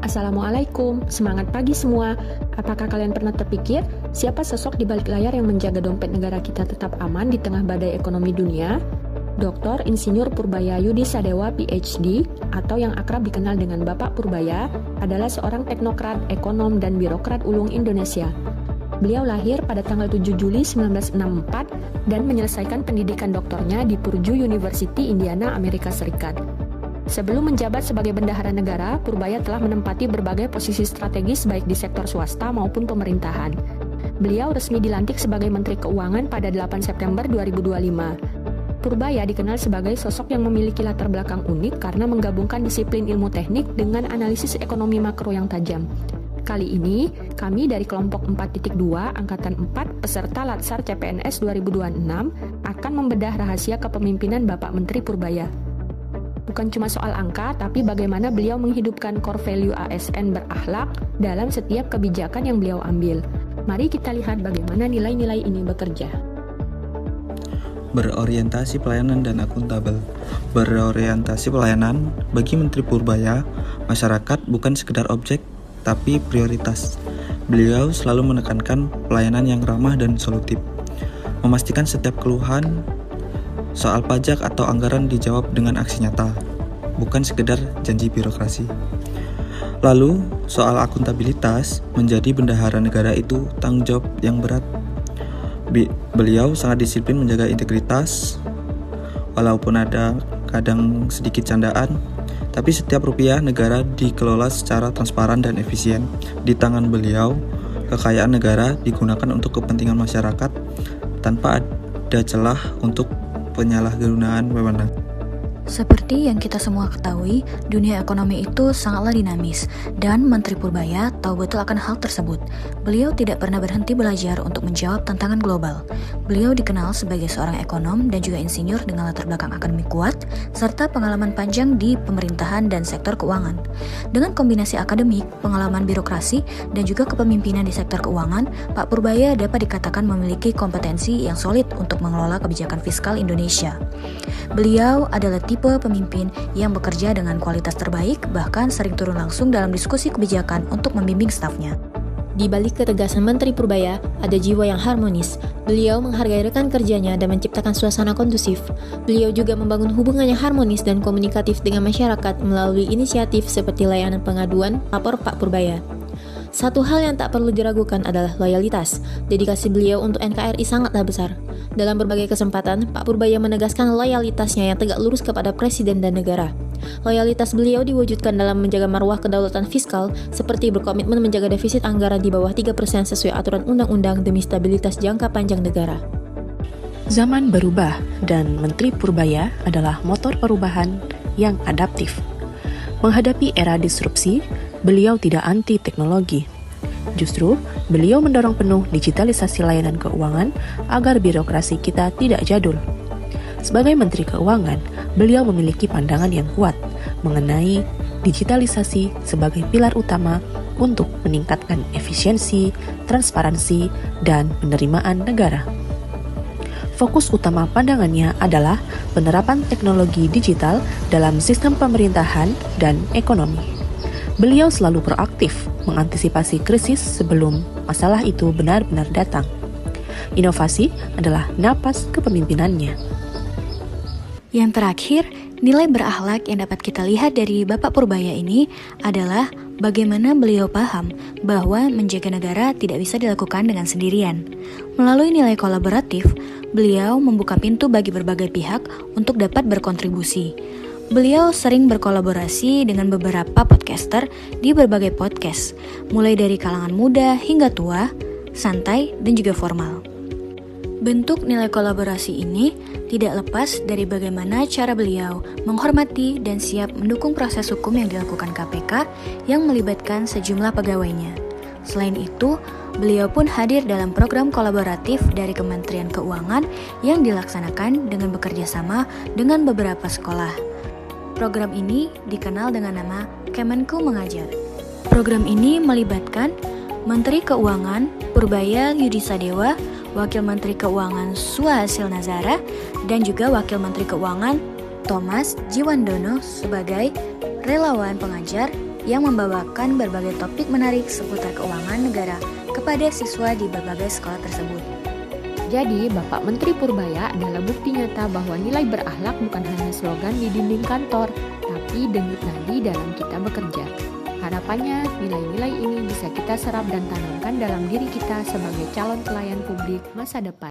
Assalamualaikum, semangat pagi semua. Apakah kalian pernah terpikir siapa sosok di balik layar yang menjaga dompet negara kita tetap aman di tengah badai ekonomi dunia? Dr. Insinyur Purbaya Yudi Sadewa PhD atau yang akrab dikenal dengan Bapak Purbaya adalah seorang teknokrat, ekonom, dan birokrat ulung Indonesia. Beliau lahir pada tanggal 7 Juli 1964 dan menyelesaikan pendidikan doktornya di Purdue University, Indiana, Amerika Serikat. Sebelum menjabat sebagai bendahara negara, Purbaya telah menempati berbagai posisi strategis baik di sektor swasta maupun pemerintahan. Beliau resmi dilantik sebagai Menteri Keuangan pada 8 September 2025. Purbaya dikenal sebagai sosok yang memiliki latar belakang unik karena menggabungkan disiplin ilmu teknik dengan analisis ekonomi makro yang tajam. Kali ini, kami dari kelompok 4.2 Angkatan 4 peserta Latsar CPNS 2026 akan membedah rahasia kepemimpinan Bapak Menteri Purbaya. Bukan cuma soal angka, tapi bagaimana beliau menghidupkan core value ASN berakhlak dalam setiap kebijakan yang beliau ambil. Mari kita lihat bagaimana nilai-nilai ini bekerja. Berorientasi pelayanan dan akuntabel. Berorientasi pelayanan bagi Menteri Purbaya, masyarakat bukan sekedar objek, tapi prioritas. Beliau selalu menekankan pelayanan yang ramah dan solutif, memastikan setiap keluhan soal pajak atau anggaran dijawab dengan aksi nyata, bukan sekedar janji birokrasi. Lalu, soal akuntabilitas, menjadi bendahara negara itu tanggung jawab yang berat. Beliau sangat disiplin menjaga integritas, walaupun ada kadang sedikit candaan, tapi setiap rupiah negara dikelola secara transparan dan efisien. Di tangan beliau, kekayaan negara digunakan untuk kepentingan masyarakat tanpa ada celah untuk penyalahgunaan wewenang. Seperti yang kita semua ketahui, dunia ekonomi itu sangatlah dinamis, dan Menteri Purbaya tahu betul akan hal tersebut. Beliau tidak pernah berhenti belajar untuk menjawab tantangan global. Beliau dikenal sebagai seorang ekonom dan juga insinyur dengan latar belakang akademik kuat, serta pengalaman panjang di pemerintahan dan sektor keuangan. Dengan kombinasi akademik, pengalaman birokrasi, dan juga kepemimpinan di sektor keuangan, Pak Purbaya dapat dikatakan memiliki kompetensi yang solid untuk mengelola kebijakan fiskal Indonesia. Beliau adalah tipe pemimpin yang bekerja dengan kualitas terbaik, bahkan sering turun langsung dalam diskusi kebijakan untuk membimbing stafnya. Di balik ketegasan Menteri Purbaya, ada jiwa yang harmonis. Beliau menghargai rekan kerjanya dan menciptakan suasana kondusif. Beliau juga membangun hubungan yang harmonis dan komunikatif dengan masyarakat melalui inisiatif seperti layanan pengaduan lapor Pak Purbaya. Satu hal yang tak perlu diragukan adalah loyalitas. Dedikasi beliau untuk NKRI sangatlah besar. Dalam berbagai kesempatan, Pak Purbaya menegaskan loyalitasnya yang tegak lurus kepada Presiden dan negara. Loyalitas beliau diwujudkan dalam menjaga marwah kedaulatan fiskal, seperti berkomitmen menjaga defisit anggaran di bawah 3% sesuai aturan undang-undang demi stabilitas jangka panjang negara. Zaman berubah, dan Menteri Purbaya adalah motor perubahan yang adaptif. Menghadapi era disrupsi, beliau tidak anti teknologi. Justru, beliau mendorong penuh digitalisasi layanan keuangan agar birokrasi kita tidak jadul. Sebagai Menteri Keuangan, beliau memiliki pandangan yang kuat mengenai digitalisasi sebagai pilar utama untuk meningkatkan efisiensi, transparansi, dan penerimaan negara. Fokus utama pandangannya adalah penerapan teknologi digital dalam sistem pemerintahan dan ekonomi. Beliau selalu proaktif mengantisipasi krisis sebelum masalah itu benar-benar datang. Inovasi adalah napas kepemimpinannya. Yang terakhir, nilai berakhlak yang dapat kita lihat dari Bapak Purbaya ini adalah bagaimana beliau paham bahwa menjaga negara tidak bisa dilakukan dengan sendirian. Melalui nilai kolaboratif, beliau membuka pintu bagi berbagai pihak untuk dapat berkontribusi. Beliau sering berkolaborasi dengan beberapa podcaster di berbagai podcast, mulai dari kalangan muda hingga tua, santai, dan juga formal. Bentuk nilai kolaborasi ini tidak lepas dari bagaimana cara beliau menghormati dan siap mendukung proses hukum yang dilakukan KPK yang melibatkan sejumlah pegawainya. Selain itu, beliau pun hadir dalam program kolaboratif dari Kementerian Keuangan yang dilaksanakan dengan bekerja sama dengan beberapa sekolah. Program ini dikenal dengan nama Kemenku Mengajar. Program ini melibatkan Menteri Keuangan Purbaya Yudi Sadewa, Wakil Menteri Keuangan Suhasil Nazara, dan juga Wakil Menteri Keuangan Thomas Jiwandono sebagai relawan pengajar yang membawakan berbagai topik menarik seputar keuangan negara kepada siswa di berbagai sekolah tersebut. Jadi, Bapak Menteri Purbaya adalah bukti nyata bahwa nilai berakhlak bukan hanya slogan di dinding kantor, tapi denyut nadi dalam kita bekerja. Harapannya, nilai-nilai ini bisa kita serap dan tanamkan dalam diri kita sebagai calon pelayan publik masa depan.